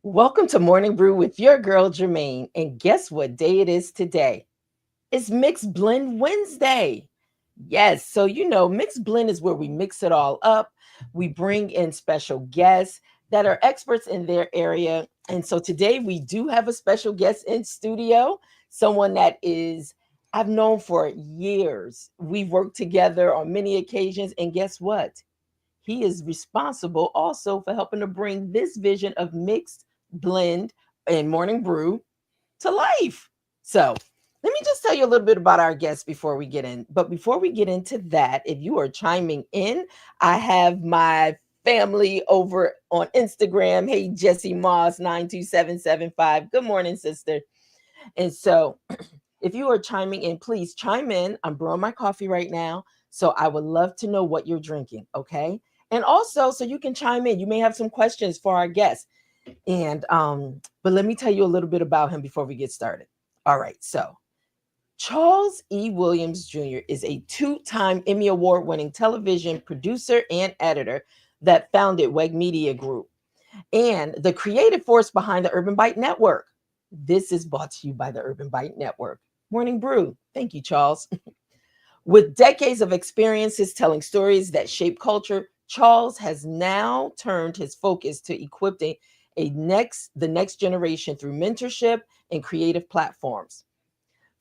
Welcome to Morning Brew with your girl Germaine. And guess what day it is today? It's Mixed Blend Wednesday. Yes, so Mixed Blend is where we mix it all up. We bring in special guests that are experts in their area. And so today we do have a special guest in studio, someone that is I've known for years. We've worked together on many occasions, and guess what? He is responsible also for helping to bring this vision of mixed blend and morning brew to life. So, let me just tell you a little bit about our guests before we get in. But before we get into that, if you are chiming in, I have my family over on Instagram. Hey, Jessie Moss 92775. Good morning, sister. And so, if you are chiming in, please chime in. I'm brewing my coffee right now. So I would love to know what you're drinking. Okay. And also, so you can chime in. You may have some questions for our guests. But let me tell you a little bit about him before we get started. All right. So Charles E. Williams Jr. is a two-time Emmy Award-winning television producer and editor that founded WEG Media Group and the creative force behind the Urban Byte Network. This is brought to you by the Urban Byte Network. Morning Brew. Thank you, Charles. With decades of experiences telling stories that shape culture, Charles has now turned his focus to equipping the next generation through mentorship and creative platforms.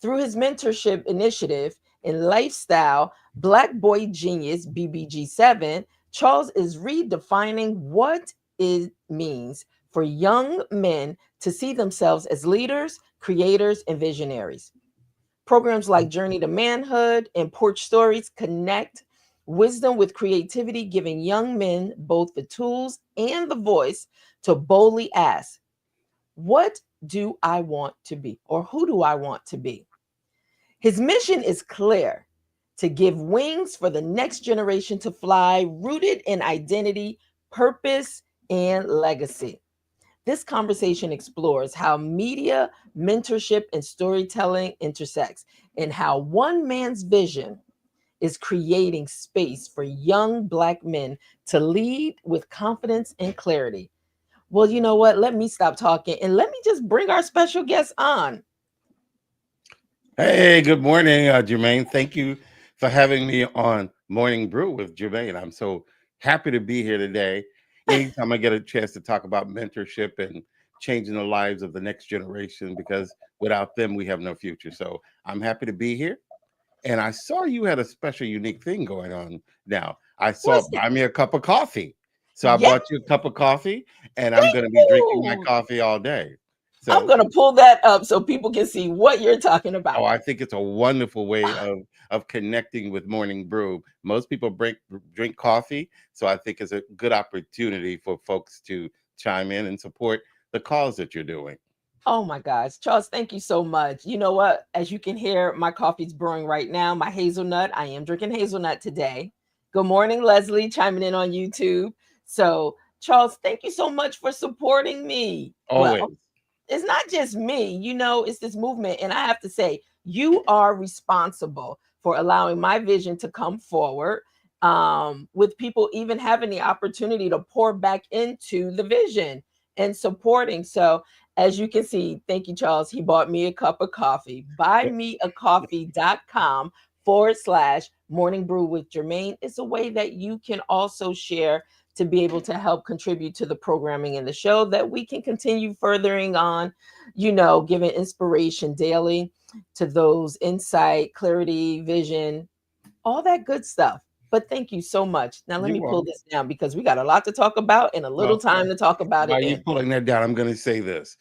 Through his mentorship initiative and lifestyle, Black Boy Genius BBG7, Charles is redefining what it means for young men to see themselves as leaders, creators, and visionaries. Programs like Journey to Manhood and Porch Stories connect wisdom with creativity, giving young men both the tools and the voice to boldly ask, what do I want to be? Or who do I want to be? His mission is clear: to give wings for the next generation to fly, rooted in identity, purpose, and legacy. This conversation explores how media, mentorship, and storytelling intersects, and how one man's vision is creating space for young Black men to lead with confidence and clarity. Well, you know what? Let me stop talking and let me just bring our special guest on. Hey, good morning, Germaine. Thank you for having me on Morning Brew with Germaine. I'm so happy to be here today. Anytime I get a chance to talk about mentorship and changing the lives of the next generation, because without them, we have no future. So I'm happy to be here. And I saw you had a special, unique thing going on now. I saw What's buy me a cup of coffee. So I Yeah, bought you a cup of coffee, and I'm thank going to be drinking my you. coffee all day. I'm So going to pull that up so people can see what you're talking oh, about. I think it's a wonderful way of connecting with Morning Brew. Most people drink coffee, so I think it's a good opportunity for folks to chime in and support the cause that you're doing. Oh my gosh. Charles, thank you so much. You know what? As you can hear, my coffee's brewing right now. My hazelnut. I am drinking hazelnut today. Good morning, Leslie, chiming in on YouTube. So, Charles, thank you so much for supporting me. Well, Always. it's not just me, it's this movement. And I have to say, you are responsible for allowing my vision to come forward, with people even having the opportunity to pour back into the vision and supporting. So, as you can see, thank you, Charles. He bought me a cup of coffee. Buymeacoffee.com/ morning brew with Germaine. It's a way that you can also share to be able to help contribute to the programming in the show that we can continue furthering on, giving inspiration daily to those insight, clarity, vision, all that good stuff. But thank you so much. Now let You're me pull welcome. this down because we got a lot to talk about and a little Well, time to talk about it while you're in. pulling that down, I'm going to say this.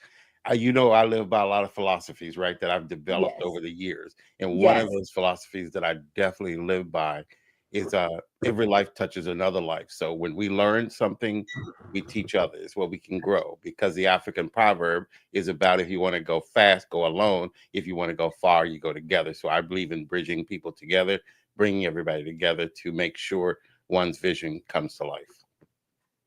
I live by a lot of philosophies, right, that I've developed Yes. over the years. And one of Yes. those philosophies that I definitely live by is every life touches another life. So when we learn something, we teach others where we can grow, because the African proverb is about, if you want to go fast, go alone. If you want to go far, you go together. So I believe in bridging people together, bringing everybody together to make sure one's vision comes to life.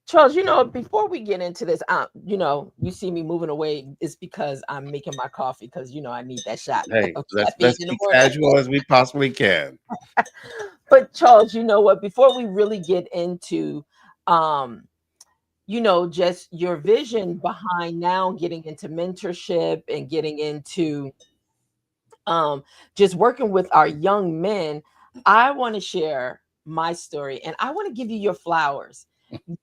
Charles, before we get into this, you see me moving away, it's because I'm making my coffee because I need that shot Hey, of caffeine let's in the be morning. casual as we possibly can. But Charles, you know what? Before we really get into um just your vision behind now getting into mentorship and getting into um, just working with our young men, I want to share my story and I want to give you your flowers.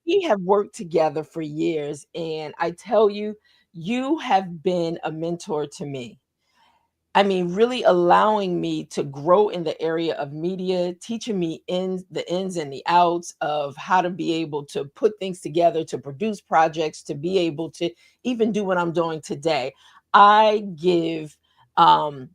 We have worked together for years, and I tell you, you have been a mentor to me. I mean, really allowing me to grow in the area of media, teaching me the ins and the outs of how to be able to put things together, to produce projects, to be able to even do what I'm doing today. I give um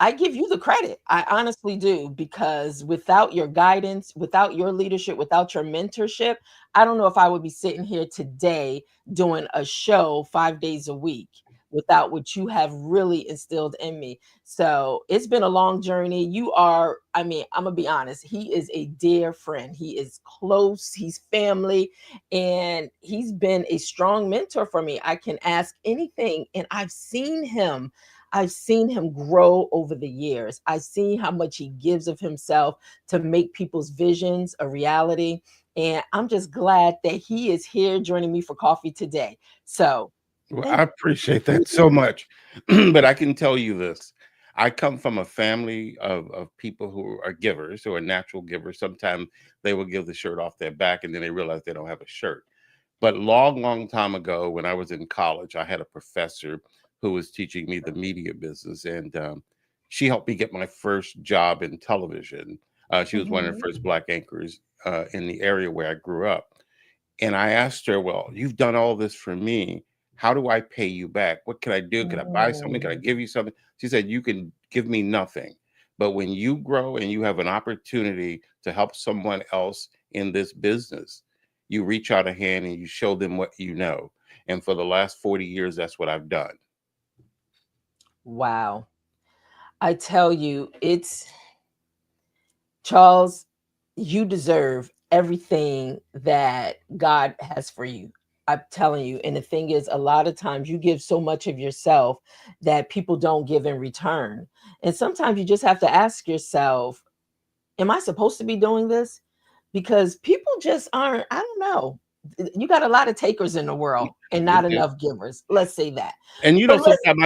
I give you the credit. I honestly do, because without your guidance, without your leadership, without your mentorship, I don't know if I would be sitting here today doing a show 5 days a week without what you have really instilled in me. So it's been a long journey. You are, I mean, I'm going to be honest, he is a dear friend. He is close, he's family, and he's been a strong mentor for me. I can ask anything, and I've seen him grow over the years. I've seen how much he gives of himself to make people's visions a reality. And I'm just glad that he is here joining me for coffee today. So Well, thank I appreciate you. that so much. But I can tell you this. I come from a family of people who are givers, who are natural givers. Sometimes they will give the shirt off their back and then they realize they don't have a shirt. But long, long time ago, when I was in college, I had a professor who was teaching me the media business, and she helped me get my first job in television. She was one of the Mhm. first black anchors in the area where I grew up. And I asked her, "Well, you've done all this for me. How do I pay you back? What can I do? Can I buy something? Can I Mm, give you something?" She said, "You can give me nothing. But when you grow and you have an opportunity to help someone else in this business, you reach out a hand and you show them what you know." And for the last 40 years, that's what I've done. wow. I tell you, it's Charles, you deserve everything that God has for you. I'm telling you. And the thing is, a lot of times you give so much of yourself that people don't give in return. And sometimes you just have to ask yourself, am I supposed to be doing this? Because people just aren't, I don't know. You got a lot of takers in the world and You not do. enough givers. Let's say that. And But sometimes listen,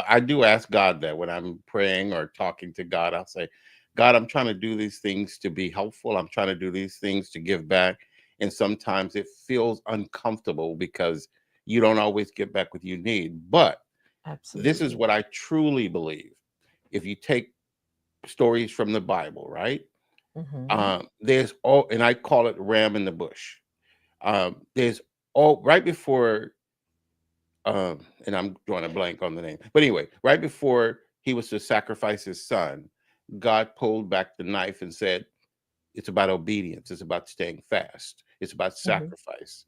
I do ask God that when I'm praying or talking to God, I'll say, "God, I'm trying to do these things to be helpful. I'm trying to do these things to give back." And sometimes it feels uncomfortable because you don't always get back what you need. But this is absolutely. what I truly believe. If you take stories from the Bible, right? Hmm. There's all, and I call it ram in the bush. There's all right before and I'm drawing a blank on the name. But anyway, right before he was to sacrifice his son, God pulled back the knife and said, "It's about obedience. It's about staying fast. It's about Hmm. sacrifice."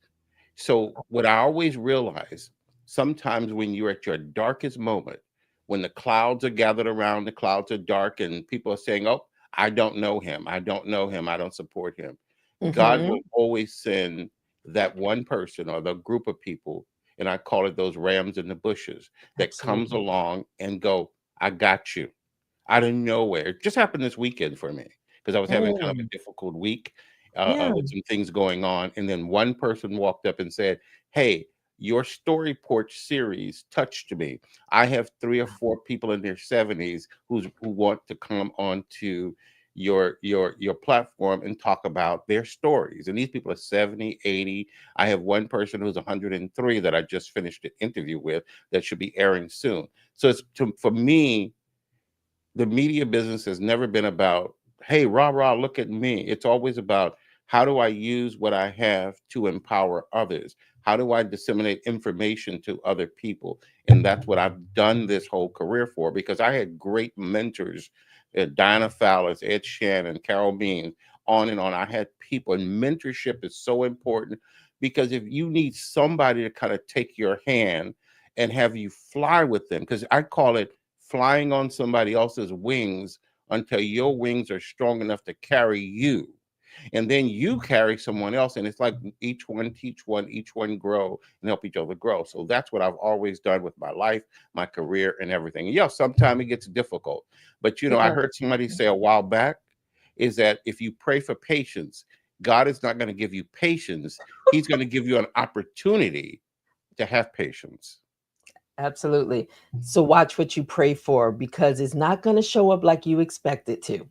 So, what I always realize, sometimes when you're at your darkest moment, when the clouds are gathered around, the clouds are dark, and people are saying, "Oh, I don't know him. I don't know him. I don't support him." God will Hmm. always send that one person or the group of people, and I call it those rams in the bushes, that comes Absolutely. along and go, "I got you." Out of nowhere. It just happened this weekend for me because I was having kind of a Mm, difficult week yeah. with some things going on. And then one person walked up and said, "Hey, your story porch series touched me. I have three or four people in their 70s who want to come onto your platform and talk about their stories." And these people are 70, 80. I have one person who's 103 that I just finished an interview with that should be airing soon. So for me, the media business has never been about, "Hey, rah, rah, look at me." It's always about, how do I use what I have to empower others? How do I disseminate information to other people? And that's what I've done this whole career for, because I had great mentors, Diana Fowler, Ed Shannon, Carol Bean, on and on. I had people, and mentorship is so important, because if you need somebody to kind of take your hand and have you fly with them, because I call it flying on somebody else's wings until your wings are strong enough to carry you. And then you carry someone else. And it's like each one teach one, each one grow and help each other grow. So that's what I've always done with my life, my career, and everything. And yeah, sometimes it gets difficult. But I Yeah. heard somebody say a while back is that if you pray for patience, God is not going to give you patience. He's going to give you an opportunity to have patience. Absolutely. So watch what you pray for because it's not going to show up like you expect it to,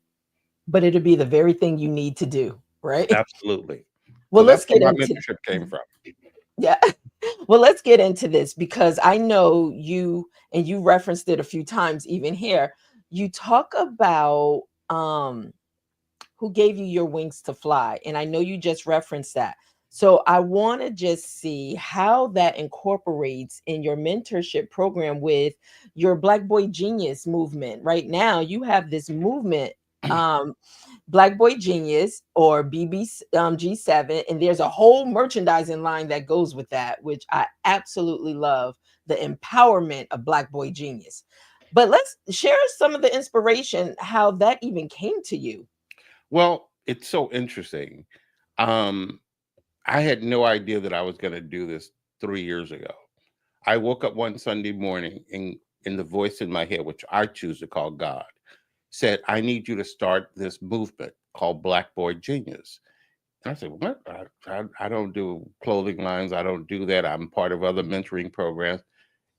but it'll be the very thing you need to do, right? Absolutely. Well, So that's let's where get my into mentorship came from. yeah. Well, let's get into this because I know you and you referenced it a few times even here. You talk about who gave you your wings to fly. And I know you just referenced that. So I want to just see how that incorporates in your mentorship program with your Black Boy Genius movement. Right now, you have this movement, um, Black Boy Genius or G7, and there's a whole merchandising line that goes with that, which I absolutely love the empowerment of Black Boy Genius. But let's share some of the inspiration, how that even came to you. Well, it's so interesting. Um, I had no idea that I was going to do this 3 years ago. I woke up one Sunday morning and the voice in my head, which I choose to call God, said, I need you to start this movement called Black Boy Genius. And I said, what? I don't do clothing lines. I don't do that. I'm part of other mentoring programs.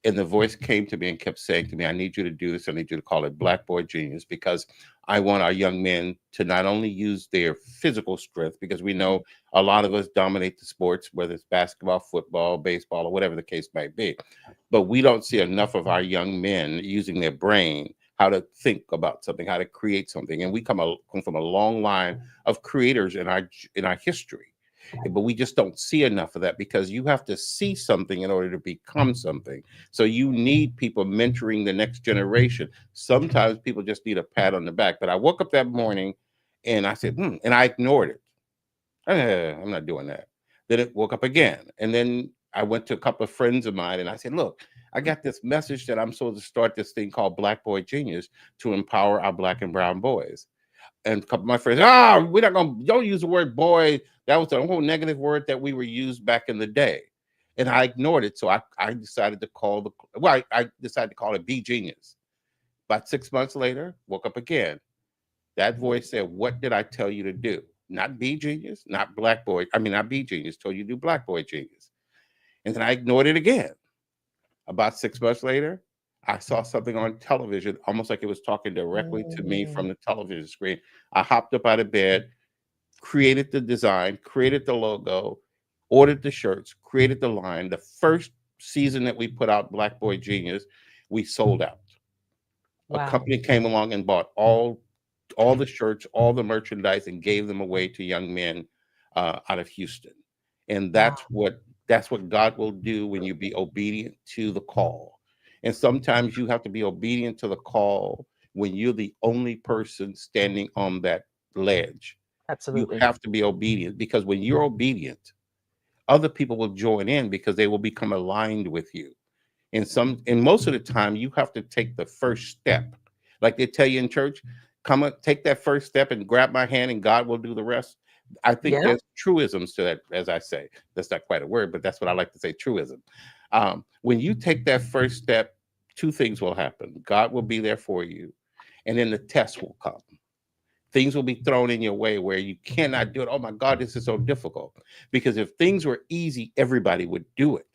And the voice came to me and kept saying to me, I need you to do this. I need you to call it Black Boy Genius because I want our young men to not only use their physical strength, because we know a lot of us dominate the sports, whether it's basketball, football, baseball, or whatever the case might be. But we don't see enough of our young men using their brain, how to think about something, how to create something. And we come from a long line of creators in our history. But we just don't see enough of that because you have to see something in order to become something. So you need people mentoring the next generation. Sometimes people just need a pat on the back. But I woke up that morning and I said, and I ignored it. I'm not doing that. Then it woke up again. And then I went to a couple of friends of mine and I said, look, I got this message that I'm supposed to start this thing called Black Boy Genius to empower our black and brown boys. And a couple of my friends, we're not going to, don't use the word boy. That was a whole negative word that we were used back in the day. And I ignored it. So I decided to I decided to call it Be Genius. About 6 months later, woke up again. That voice said, what did I tell you to do? Not Be Genius, not Black Boy. I mean, not Be Genius, told you to do Black Boy Genius. And then I ignored it again. About 6 months later, I saw something on television, almost like it was talking directly to me Mm, from the television screen. I hopped up out of bed, created the design, created the logo, ordered the shirts, created the line. The first season that we put out Black Boy Genius, we sold out. A wow. company came along and bought all the shirts, all the merchandise, and gave them away to young men out of Houston. And Wow. that's what God will do when you be obedient to the call. And sometimes you have to be obedient to the call when you're the only person standing on that ledge. You Absolutely. have to be obedient because when you're obedient, other people will join in because they will become aligned with you. And most of the time you have to take the first step. Like they tell you in church, come on, take that first step and grab my hand and God will do the rest. I think Yeah. there's truisms to that, as I say. That's not quite a word, but that's what I like to say, truism. When you take that first step, two things will happen. God will be there for you, and then the test will come. Things will be thrown in your way where you cannot do it. Oh my God, this is so difficult. Because if things were easy, everybody would do it.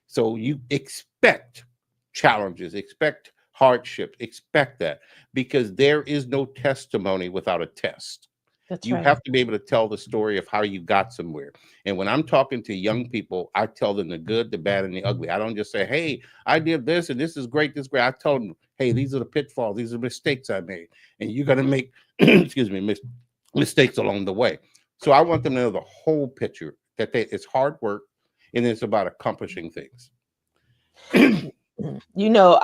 So you expect challenges, expect hardship, expect that because there is no testimony without a test. That's You right. have to be able to tell the story of how you got somewhere. And when I'm talking to young people, I tell them the good, the bad, and the ugly. I don't just say, hey, I did this and this is great, this is great. I tell them, hey, these are the pitfalls, these are the mistakes I made. And you're going to make, excuse me, mistakes along the way. So I want them to know the whole picture, that it's hard work and it's about accomplishing things. You know,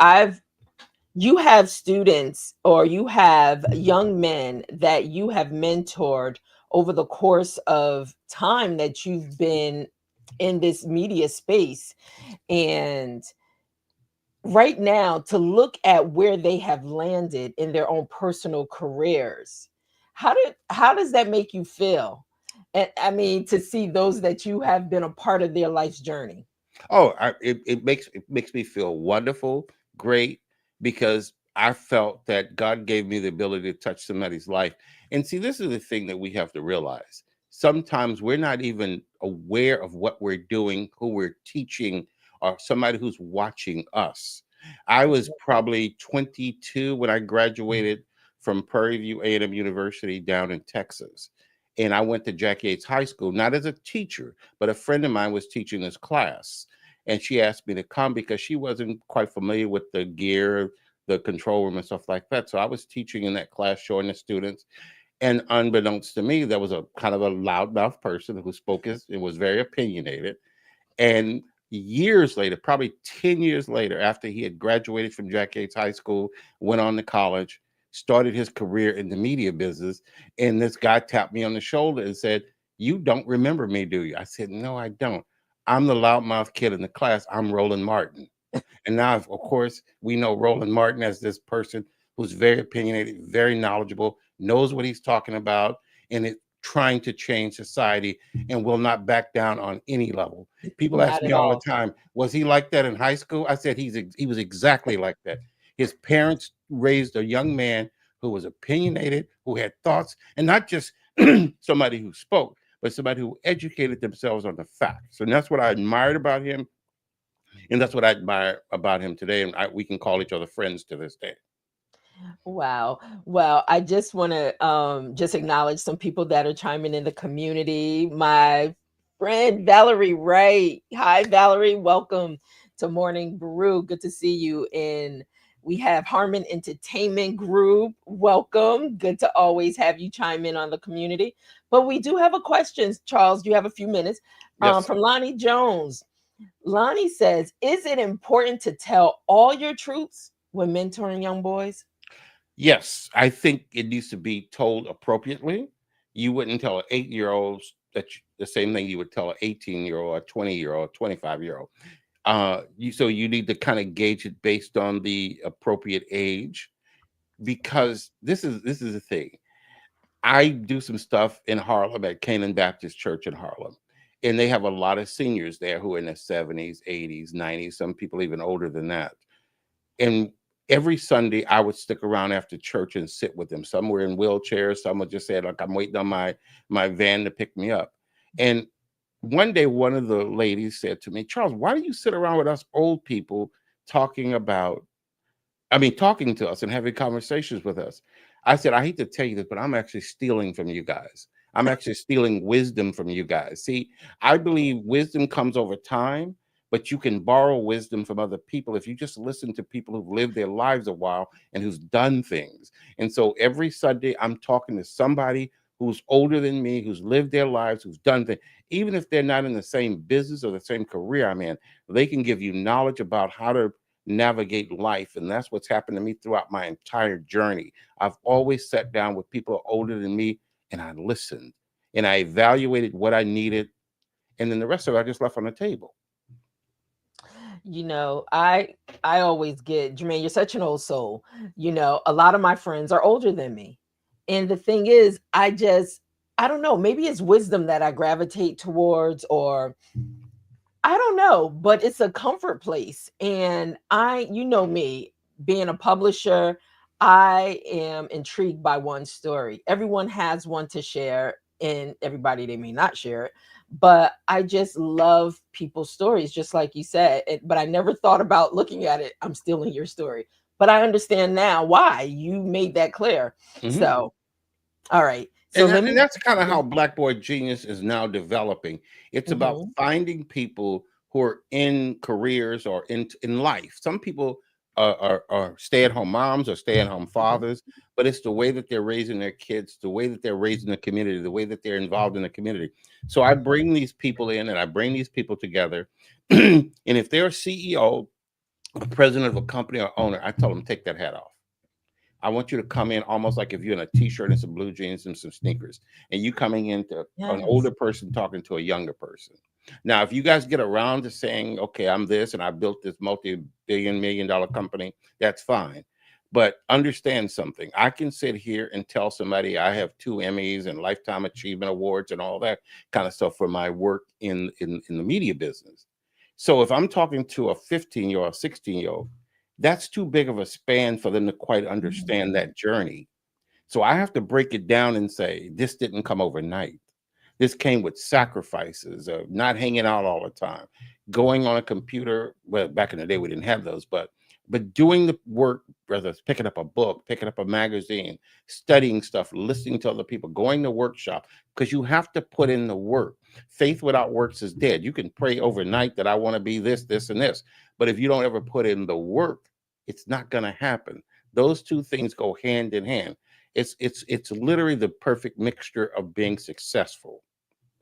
you have students or you have young men that you have mentored over the course of time that you've been in this media space. And right now, to look at where they have landed in their own personal careers, how does that make you feel? And I mean, to see those that you have been a part of their life's journey. It makes me feel wonderful, great, because I felt that God gave me the ability to touch somebody's life. And see, this is the thing that we have to realize. sometimes we're not even aware of what we're doing, who we're teaching, or somebody who's watching us. I That's was right. probably 22 when I graduated from Prairie View A&M University down in Texas. And I went to Jack Yates High School, not as a teacher, but a friend of mine was teaching this class. And she asked me to come because she wasn't quite familiar with the gear, the control room, and stuff like that. So I was teaching in that class, showing the students. And unbeknownst to me, there was a kind of a loudmouth person who spoke as it was very opinionated. And years later, probably 10 years later, after he had graduated from Jack Yates High School, went on to college, started his career in the media business. And this guy tapped me on the shoulder and said, "You don't remember me, do you?" I said, "No, I don't. I'm the loudmouth kid in the class. I'm Roland Martin." And now, of course, we know Roland Martin as this person who's very opinionated, very knowledgeable, knows what he's talking about, and is trying to change society and will not back down on any level. People ask Not me at all the all. time, was he like that in high school? I said he was exactly like that. His parents raised a young man who was opinionated, who had thoughts, and not just somebody who spoke, but somebody who educated themselves on the facts. And that's what I admired about him, and that's what I admire about him today. And we can call each other friends to this day. Wow. Well, I just want to just acknowledge some people that are chiming in the community. My friend Valerie Wright. Hi, Valerie. Welcome to Morning Brew. Good to see you. And we have Harmon Entertainment Group. Welcome. Good to always have you chime in on the community. But we do have a question, Charles. You have a few minutes Yes. from Lonnie Jones. Lonnie says, "Is it important to tell all your truths when mentoring young boys?" Yes. I think it needs to be told appropriately. You wouldn't tell an 8-year old the same thing you would tell an 18-year-old, a 20-year-old, 25-year-old. So you need to kind of gauge it based on the appropriate age, because this is the thing. I do some stuff in Harlem at Canaan Baptist Church in Harlem. And they have a lot of seniors there who are in their 70s, 80s, 90s, some people even older than that. And every Sunday I would stick around after church and sit with them. Some were in wheelchairs, some would just say, like, I'm waiting on my van to pick me up. And one day one of the ladies said to me, "Charles, why do you sit around with us old people talking about talking to us and having conversations with us?" I said, "I hate to tell you this, but I'm actually stealing from you guys. I'm actually stealing wisdom from you guys. See, I believe wisdom comes over time, but you can borrow wisdom from other people if you just listen to people who've lived their lives a while and who's done things." And so every Sunday, I'm talking to somebody who's older than me, who's lived their lives, who's done things. Even if they're not in the same business or the same career I'm in, they can give you knowledge about how to navigate life. And that's what's happened to me throughout my entire journey. I've always sat down with people older than me and I listened and I evaluated what I needed. And then the rest of it, I just left on the table. I always get, Jermaine, you're such an old soul. A lot of my friends are older than me. And the thing is, I don't know, maybe it's wisdom that I gravitate towards, or I don't know, but it's a comfort place. And you know me, being a publisher, I am intrigued by one story. Everyone has one to share, and everybody, they may not share it. But I just love people's stories, just like you said. But I never thought about looking at it. I'm stealing your story. But I understand now why you made that clear. Mhm. So, all right. So And let and me. that's kind of how Black Boy Genius is now developing. It's about Mhm. finding people who are in careers or in life. Some people are stay-at-home moms or stay-at-home fathers, but it's the way that they're raising their kids, the way that they're raising the community, the way that they're involved in the community. So I bring these people in and I bring these people together. And if they're a CEO, a president of a company or owner, I tell them, take that hat off. I want you to come in almost like if you're in a t-shirt and some blue jeans and some sneakers, and you coming into an Yes. older person talking to a younger person. Now, if you guys get around to saying, "Okay, I'm this and I built this multi-billion million dollar company," that's fine. But understand something. I can sit here and tell somebody I have 2 Emmys and lifetime achievement awards and all that kind of stuff for my work in the media business. So if I'm talking to a 15-year-old, 16-year-old, that's too big of a span for them to quite understand Mhm. that journey. So I have to break it down and say, this didn't come overnight. This came with sacrifices of not hanging out all the time, going on a computer. Well, back in the day, we didn't have those, but doing the work, whether it's picking up a book, picking up a magazine, studying stuff, listening to other people, going to workshop, because you have to put in the work. Faith without works is dead. You can pray overnight that I want to be this, this, and this, but if you don't ever put in the work, it's not going to happen. Those two things go hand in hand. It's literally the perfect mixture of being successful.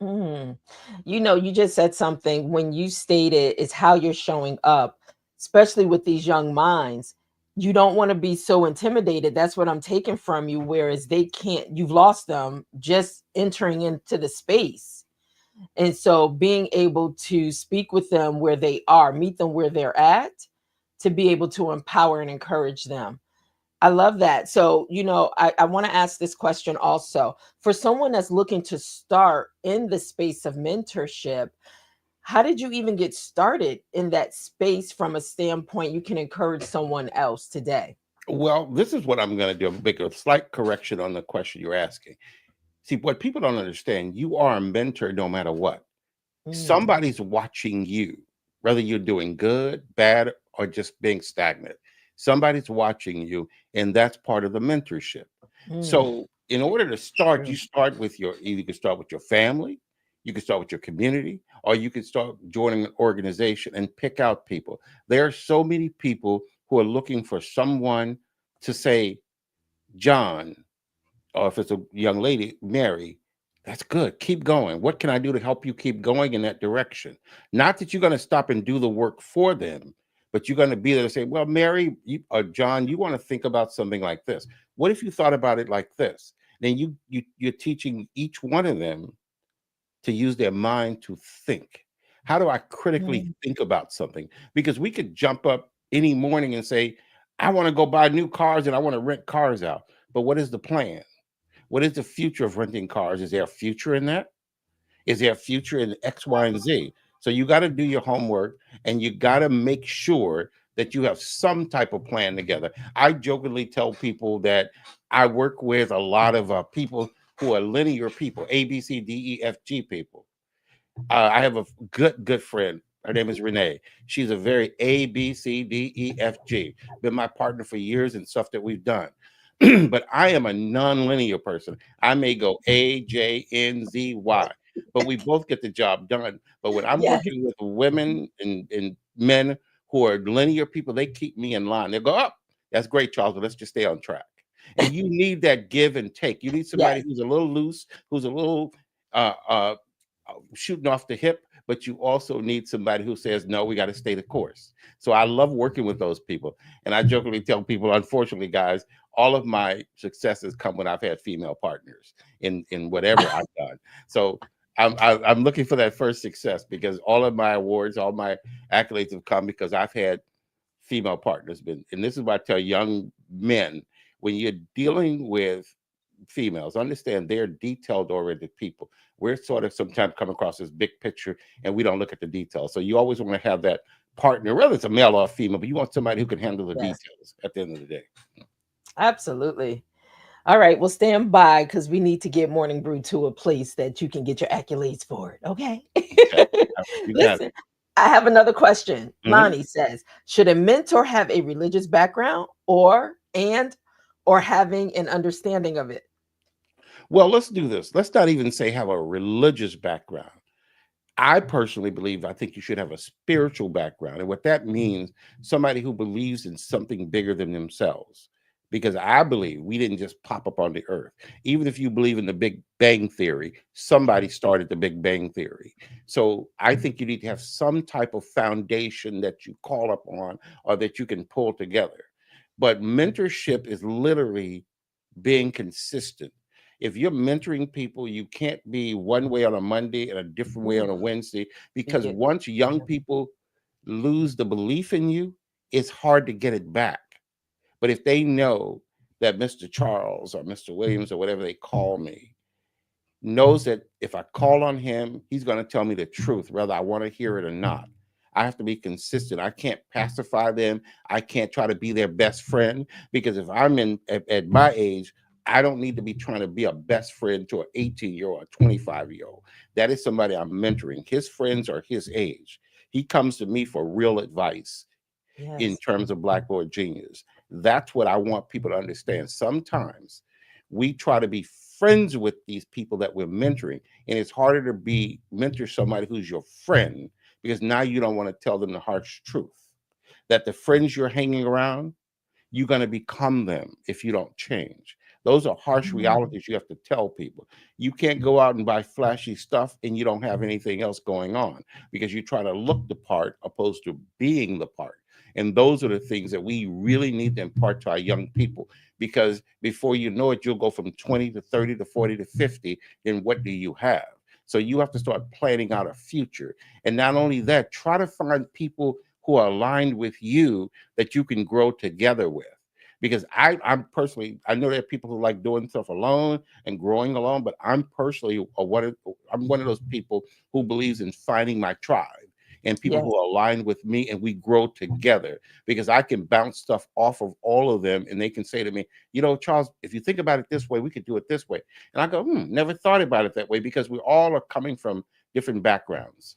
Mm. You just said something when you stated it's how you're showing up, especially with these young minds. You don't want to be so intimidated. That's what I'm taking from you. Whereas they can't, you've lost them just entering into the space. And so being able to speak with them where they are, meet them where they're at, to be able to empower and encourage them. I love that. So, I want to ask this question also for someone that's looking to start in the space of mentorship. How did you even get started in that space from a standpoint you can encourage someone else today? Well, this is what I'm going to do. Make a slight correction on the question you're asking. See, what people don't understand, you are a mentor no matter what. Mm, Somebody's watching you, whether you're doing good, bad, or just being stagnant. Somebody's watching you, and that's part of the mentorship. mm, So, in order to start, true. you start with you can start with your family, you can start with your community, or you can start joining an organization and pick out people. There are so many people who are looking for someone to say, John, or if it's a young lady, Mary, that's good. Keep going. What can I do to help you keep going in that direction? Not that you're going to stop and do the work for them, but you're going to be there to say, well, Mary or John, you want to think about something like this. What if you thought about it like this? Then you're teaching each one of them to use their mind to think. How do I critically Mm, think about something? Because we could jump up any morning and say, I want to go buy new cars and I want to rent cars out. But what is the plan? What is the future of renting cars? Is there a future in that? Is there a future in X, Y, and Z? So you got to do your homework and you got to make sure that you have some type of plan together. I jokingly tell people that I work with a lot of people who are linear people, A, B, C, D, E, F, G people. I have a good friend. Her name is Renee. She's a very A, B, C, D, E, F, G. Been my partner for years and stuff that we've done. But I am a non-linear person. I may go A, J, N, Z, Y, but we both get the job done. But when I'm yes, working with women and men who are linear people, they keep me in line. They go, up. Oh, that's great, Charles, but let's just stay on track. And you need that give and take. You need somebody yes, who's a little loose, who's a little uh, uh, shooting off the hip, but you also need somebody who says, no, we got to stay the course. So I love working with those people. And I jokingly tell people, unfortunately, guys, all of my successes come when I've had female partners in whatever I've done. So I'm looking for that first success because all of my awards, all my accolades have come because I've had female partners. And this is what I tell young men, when you're dealing with females, understand they're detailed oriented people. We're sort of sometimes come across this big picture and we don't look at the details. So you always want to have that partner, whether it's a male or a female, but you want somebody who can handle the yes, details at the end of the day. absolutely. All right, well, stand by because we need to get Morning Brew to a place that you can get your accolades for it. Okay. Okay. You got Listen, I have another question. it. Mhm. Lonnie says, should a mentor have a religious background or having an understanding of it? Well, let's do this. Let's not even say have a religious background. I personally believe I think you should have a spiritual background. And what that means, somebody who believes in something bigger than themselves. Because I believe we didn't just pop up on the earth. Even if you believe in the Big Bang Theory, somebody started the Big Bang Theory. So I think you need to have some type of foundation that you call up on or that you can pull together. But mentorship is literally being consistent. If you're mentoring people, you can't be one way on a Monday and a different way on Ooh, a Wednesday speak because it. once young people lose the belief in you, it's hard to get it back. But if they know that Mr. Charles or Mr. Williams or whatever they call me knows that if I call on him, he's going to tell me the truth, whether I want to hear it or not. I have to be consistent. I can't pacify them. I can't try to be their best friend because if I'm at my age, I don't need to be trying to be a best friend to an 18-year-old or 25-year-old. That is somebody I'm mentoring. His friends are his age. He comes to me for real advice in Yes. terms of Blackboard Genius. That's what I want people to understand. Sometimes we try to be friends with these people that we're mentoring, and it's harder to be mentor somebody who's your friend because now you don't want to tell them the harsh truth that the friends you're hanging around, you're going to become them if you don't change. Those are harsh Mm. realities you have to tell people. You can't go out and buy flashy stuff and you don't have anything else going on because you try to look the part opposed to being the part. And those are the things that we really need to impart to our young people because before you know it, you'll go from 20 to 30 to 40 to 50. Then what do you have? So you have to start planning out a future. And not only that, try to find people who are aligned with you that you can grow together with. Because I'm personally, I know there are people who like doing stuff alone and growing alone, but I'm one of those people who believes in finding my tribe and people Yes. who align with me and we grow together because I can bounce stuff off of all of them and they can say to me, you know, Charles, if you think about it this way, we could do it this way. And I go, never thought about it that way because we all are coming from different backgrounds.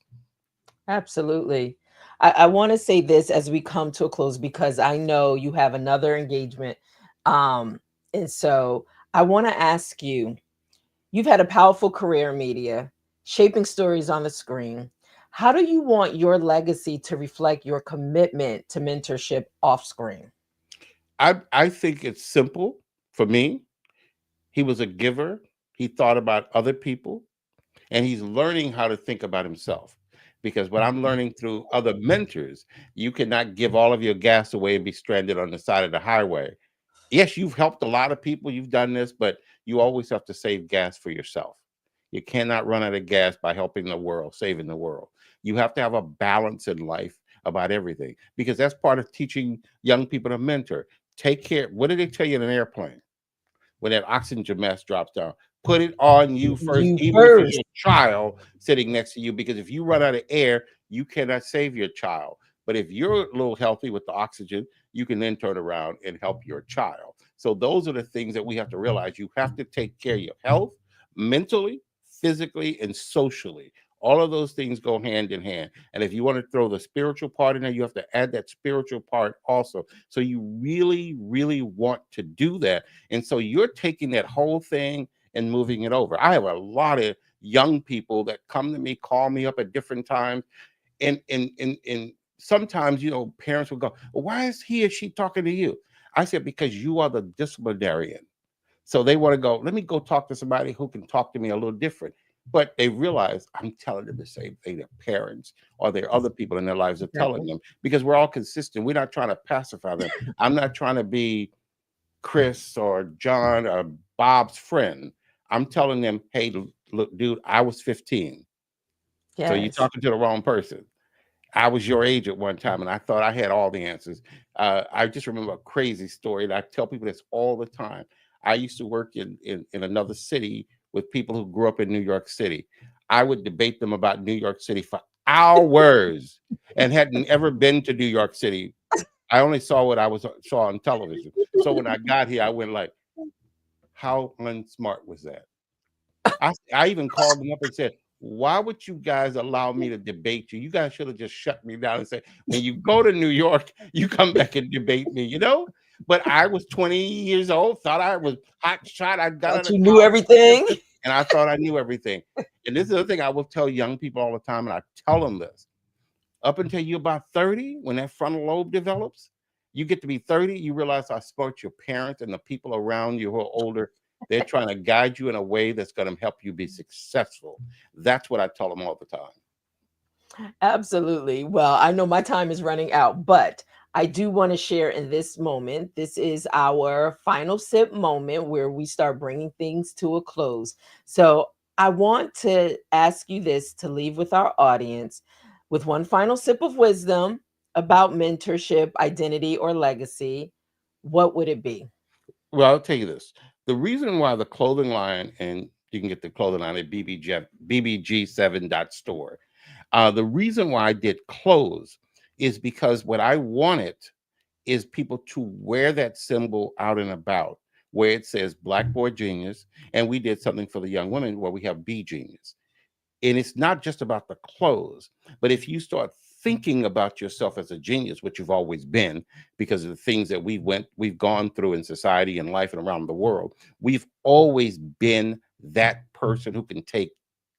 Absolutely. I want to say this as we come to a close because I know you have another engagement. Um, and so I want to ask you, you've had a powerful career in media, shaping stories on the screen. How do you want your legacy to reflect your commitment to mentorship off screen? I think it's simple for me. He was a giver. He thought about other people and he's learning how to think about himself. Because what I'm learning through other mentors, you cannot give all of your gas away and be stranded on the side of the highway. Yes, you've helped a lot of people, you've done this, but you always have to save gas for yourself. You cannot run out of gas by helping the world, saving the world. You have to have a balance in life about everything because that's part of teaching young people to mentor. Take care. What did they tell you in an airplane? When that oxygen mask drops down. Put it on you first, You even if it's first. your child sitting next to you, because if you run out of air, you cannot save your child. But if you're a little healthy with the oxygen, you can then turn around and help your child. So those are the things that we have to realize. You have to take care of your health mentally, physically, and socially. All of those things go hand in hand. And if you want to throw the spiritual part in there, you have to add that spiritual part also. So you really, really want to do that. And so you're taking that whole thing and moving it over. I have a lot of young people that come to me, call me up at different times, and sometimes parents will go, well, why is he or she talking to you? I said, because you are the disciplinarian. So they want to go, let me go talk to somebody who can talk to me a little different. But they realize I'm telling them the same thing their parents or their other people in their lives are telling Exactly. them because we're all consistent. We're not trying to pacify them. I'm not trying to be Chris or John or Bob's friend. I'm telling them, hey, look, dude, I was 15. So you're Yes. talking to the wrong person. I was your age at one time, and I thought I had all the answers. I just remember a crazy story, and I tell people this all the time. I used to work in another city with people who grew up in New York City. I would debate them about New York City for hours and hadn't ever been to New York City. I only saw what saw on television. So when I got here, I went like, "How unsmart was that?" I even called them up and said, "Why would you guys allow me to debate you? You guys should have just shut me down and said, when you go to New York, you come back and debate me, you know?" But I was 20 years old, thought I was hot shot. I got Thought out of you knew college, everything. and I thought I knew everything. And this is the thing I will tell young people all the time, and I tell them this. Up until you're about 30, when that frontal lobe develops, you get to be 30, you realize how smart your parents and the people around you who are older, they're trying to guide you in a way that's going to help you be successful. That's what I tell them all the time. Absolutely. Well, I know my time is running out, but I do want to share in this moment. This is our final sip moment where we start bringing things to a close. So I want to ask you this to leave with our audience with one final sip of wisdom about mentorship, identity, or legacy. What would it be? Well, I'll tell you this. The reason why the clothing line, and you can get the clothing line at bbg7.store. The reason why I did clothes is because what I wanted is people to wear that symbol out and about. where it says Black Boy Genius, and we did something for the young women where we have B Genius. And it's not just about the clothes, but if you start thinking about yourself as a genius, which you've always been, because of the things that we've gone through in society and life and around the world, we've always been that person who can take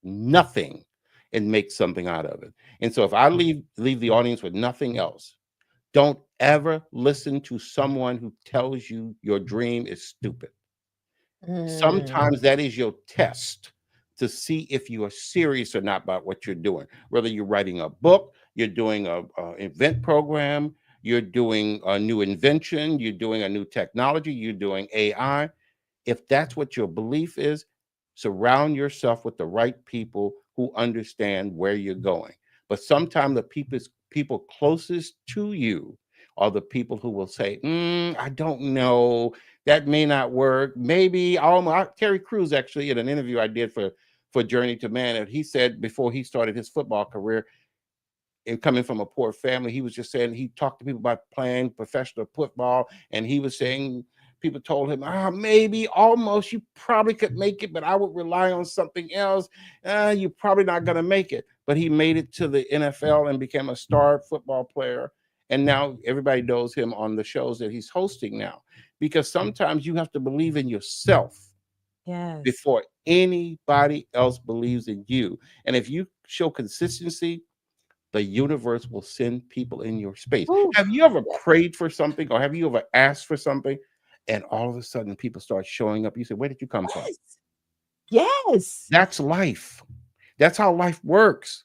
nothing and make something out of it. And so if I leave the audience with nothing else, don't ever listen to someone who tells you your dream is stupid. Mm, Sometimes that is your test to see if you are serious or not about what you're doing. Whether you're writing a book, you're doing a event program, you're doing a new invention, you're doing a new technology, you're doing AI. If that's what your belief is, surround yourself with the right people who understand where you're going. But sometimes the people closest to you are the people who will say, I don't know, that may not work. Maybe Terry Crews, actually, in an interview I did for Journey to Man, and he said before he started his football career, and coming from a poor family, he was just saying he talked to people about playing professional football, and he was saying people told him, maybe, almost, you probably could make it, but I would rely on something else. You're probably not going to make it. But he made it to the NFL and became a star football player. And now everybody knows him on the shows that he's hosting now. Because sometimes you have to believe in yourself yes. before anybody else believes in you. And if you show consistency, the universe will send people in your space. Ooh, Have you ever yeah. prayed for something, or have you ever asked for something and all of a sudden people start showing up? You say, where did you come from? Yes. Yes. That's life. That's how life works.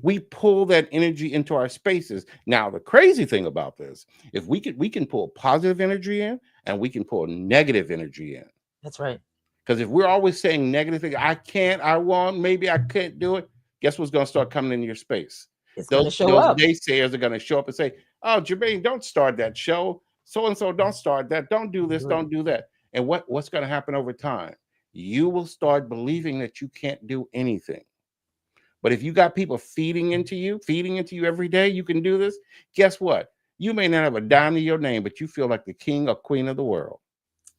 We pull that energy into our spaces. Now, the crazy thing about this, if we can pull positive energy in and we can pull negative energy in. That's right. Because if we're always saying negative things, I can't, I won't, maybe I can't do it, guess what's going to start coming into your space? It's going to show Those up. naysayers are going to show up and say, "Oh, Germaine, don't start that show. So and so, don't start that. Don't do this. Do it. Don't do that." And what's going to happen over time? You will start believing that you can't do anything. But if you got people feeding into you every day, you can do this. Guess what? You may not have a dime to your name, but you feel like the king or queen of the world.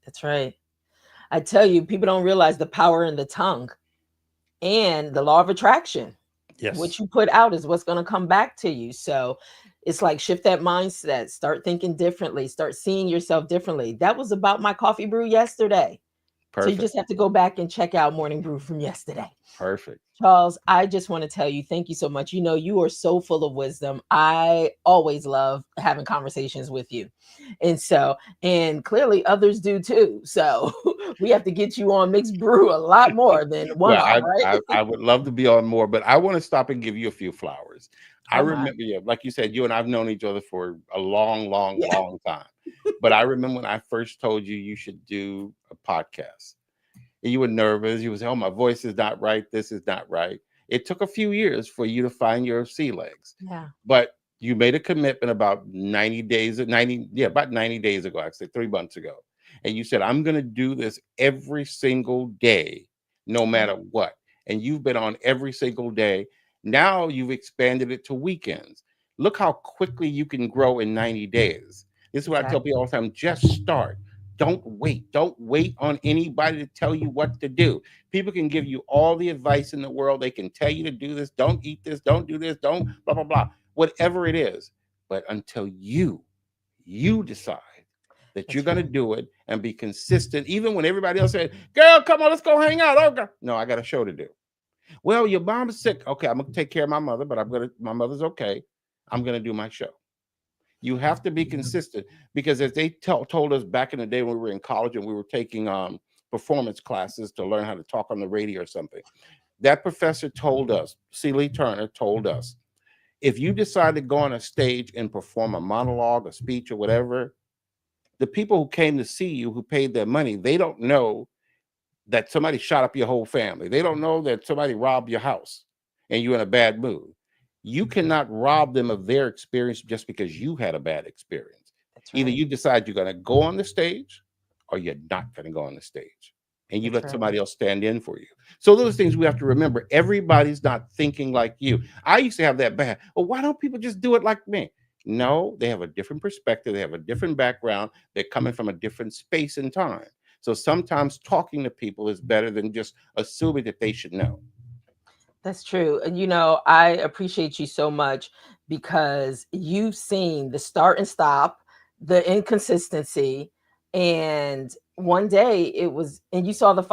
That's right. I tell you, people don't realize the power in the tongue and the law of attraction. What Yes, you put out is what's going to come back to you. So it's like shift that mindset, start thinking differently, start seeing yourself differently. That was about my coffee brew yesterday. So you perfect, just have to go back and check out Morning Brew from yesterday. perfect. Charles, I just want to tell you, thank you so much. You know, you are so full of wisdom. I always love having conversations with you. And clearly others do too. So we have to get you on Mixed Brew a lot more than one Well, off, right? I would love to be on more, but I want to stop and give you a few flowers. I Oh my. remember, yeah, like you said, you and I've known each other for a long, long, Yeah, long time. But I remember when I first told you you should do a podcast. And you were nervous. You was, oh, my voice is not right. This is not right. It took a few years for you to find your sea legs, yeah, but you made a commitment about 90 days, 90, yeah, about 90 days ago, actually 3 months ago. And you said, I'm going to do this every single day, no yeah, matter what. And you've been on every single day. Now you've expanded it to weekends. Look how quickly you can grow in 90 days. This is what I tell exactly. people all the time, just start. Don't wait. Don't wait on anybody to tell you what to do. People can give you all the advice in the world. They can tell you to do this, don't eat this, don't do this, don't blah, blah, blah, whatever it is. But until you decide that you're That's going to right. do it and be consistent, even when everybody else says, girl, come on, let's go hang out. Okay. No, I got a show to do. Well, your mom is sick. Okay, I'm going to take care of my mother, but my mother's okay. I'm going to do my show. You have to be consistent because as they told us back in the day when we were in college and we were taking performance classes to learn how to talk on the radio or something, that professor told us, C. Lee Turner told us, if you decide to go on a stage and perform a monologue, a speech, or whatever, the people who came to see you, who paid their money, they don't know that somebody shot up your whole family. They don't know that somebody robbed your house and you're in a bad mood. You cannot rob them of their experience just because you had a bad experience. That's Either right. you decide you're going to go on the stage or you're not going to go on the stage. And you That's let right. somebody else stand in for you. So those things we have to remember. Everybody's not thinking like you. I used to have that bad. Well, why don't people just do it like me? No, they have a different perspective. They have a different background. They're coming from a different space and time. So sometimes talking to people is better than just assuming that they should know. That's true. And I appreciate you so much because you've seen the start and stop, the inconsistency, and one day it was, and you saw the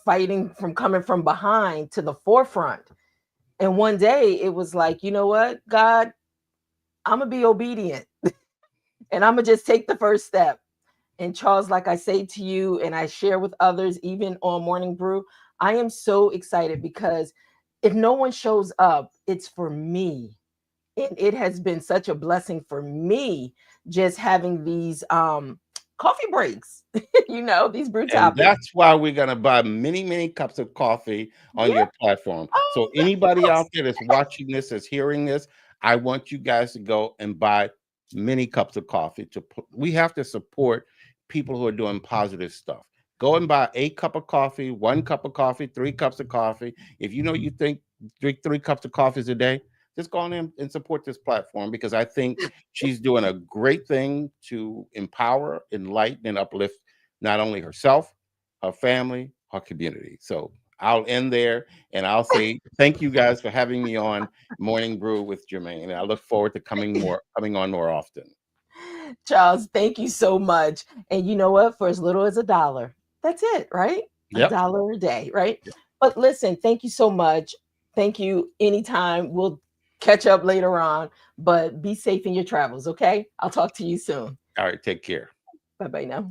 fighting from coming from behind to the forefront. And one day it was like, you know what, God, I'm gonna be obedient and I'm gonna just take the first step. And Charles, like I say to you, and I share with others, even on Morning Brew, I am so excited because if no one shows up, it's for me. And it has been such a blessing for me just having these coffee breaks, these brew And topics. that's why we're going to buy many, many cups of coffee on Yeah. your platform. Oh, So anybody yes. out there that's watching this, that's hearing this, I want you guys to go and buy many cups of coffee. We have to support people who are doing positive stuff. Go and buy a cup of coffee, 1 cup of coffee, 3 cups of coffee. If you know you think drink 3 cups of coffees a day, just go on in and support this platform, because I think she's doing a great thing to empower, enlighten, and uplift not only herself, her family, her community. So I'll end there and I'll say thank you guys for having me on Morning Brew with Germaine. And I look forward to coming on more often. Charles, thank you so much. And you know what? For as little as $1, that's it, right? A Yep. dollar a day, right? But listen, thank you so much. Thank you. Anytime. We'll catch up later on, but be safe in your travels, okay? I'll talk to you soon. All right. Take care. Bye bye now.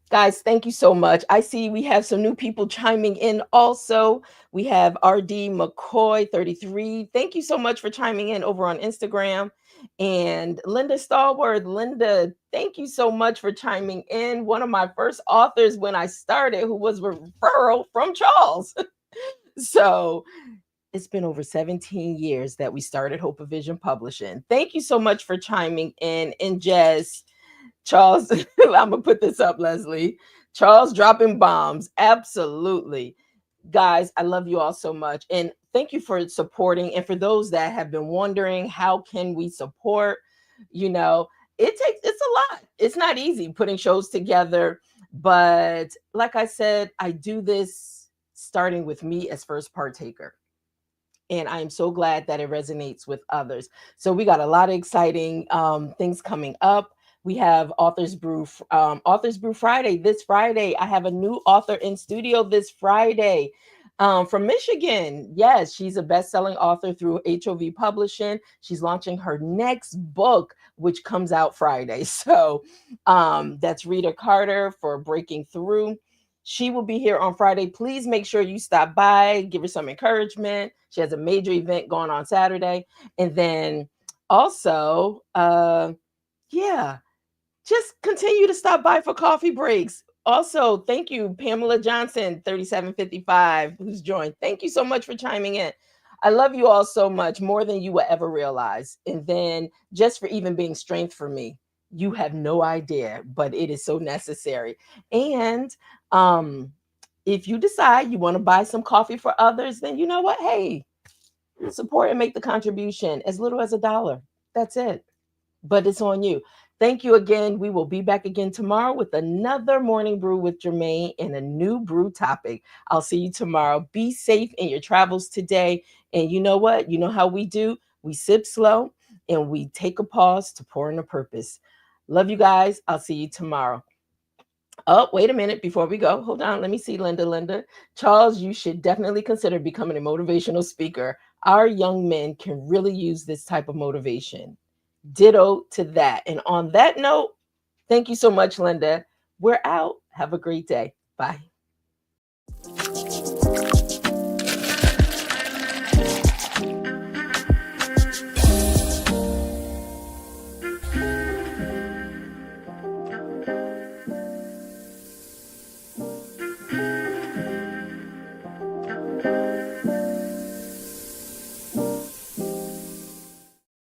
Guys, thank you so much. I see we have some new people chiming in also. We have RD McCoy 33. Thank you so much for chiming in over on Instagram. And Linda Stallworth. Linda, thank you so much for chiming in. One of my first authors when I started, who was a referral from Charles. So it's been over 17 years that we started Hope of Vision Publishing. Thank you so much for chiming in. And Jess, Charles, I'm gonna put this up, Leslie. Charles dropping bombs. Absolutely. Guys, I love you all so much. And thank you for supporting. And for those that have been wondering, how can we support? You know, it's a lot. It's not easy putting shows together. But like I said, I do this starting with me as first partaker. And I am so glad that it resonates with others. So we got a lot of exciting things coming up. We have Authors Brew Friday. This Friday, I have a new author in studio this Friday from Michigan. Yes, she's a best-selling author through HOV Publishing. She's launching her next book, which comes out Friday. So that's Rita Carter for Breaking Through. She will be here on Friday. Please make sure you stop by, give her some encouragement. She has a major event going on Saturday. And then also, yeah, just continue to stop by for coffee breaks. Also, thank you, Pamela Johnson, 3755, who's joined. Thank you so much for chiming in. I love you all so much, more than you will ever realize. And then just for even being strength for me, you have no idea, but it is so necessary. And if you decide you want to buy some coffee for others, then you know what? Hey, support and make the contribution as little as $1. That's it. But it's on you. Thank you again. We will be back again tomorrow with another Morning Brew with Germaine and a new brew topic. I'll see you tomorrow. Be safe in your travels today. And you know what? You know how we do? We sip slow and we take a pause to pour in a purpose. Love you guys. I'll see you tomorrow. Oh, wait a minute before we go. Hold on. Let me see, Linda. Charles, you should definitely consider becoming a motivational speaker. Our young men can really use this type of motivation. Ditto to that. And on that note, thank you so much, Linda. We're out. Have a great day. Bye.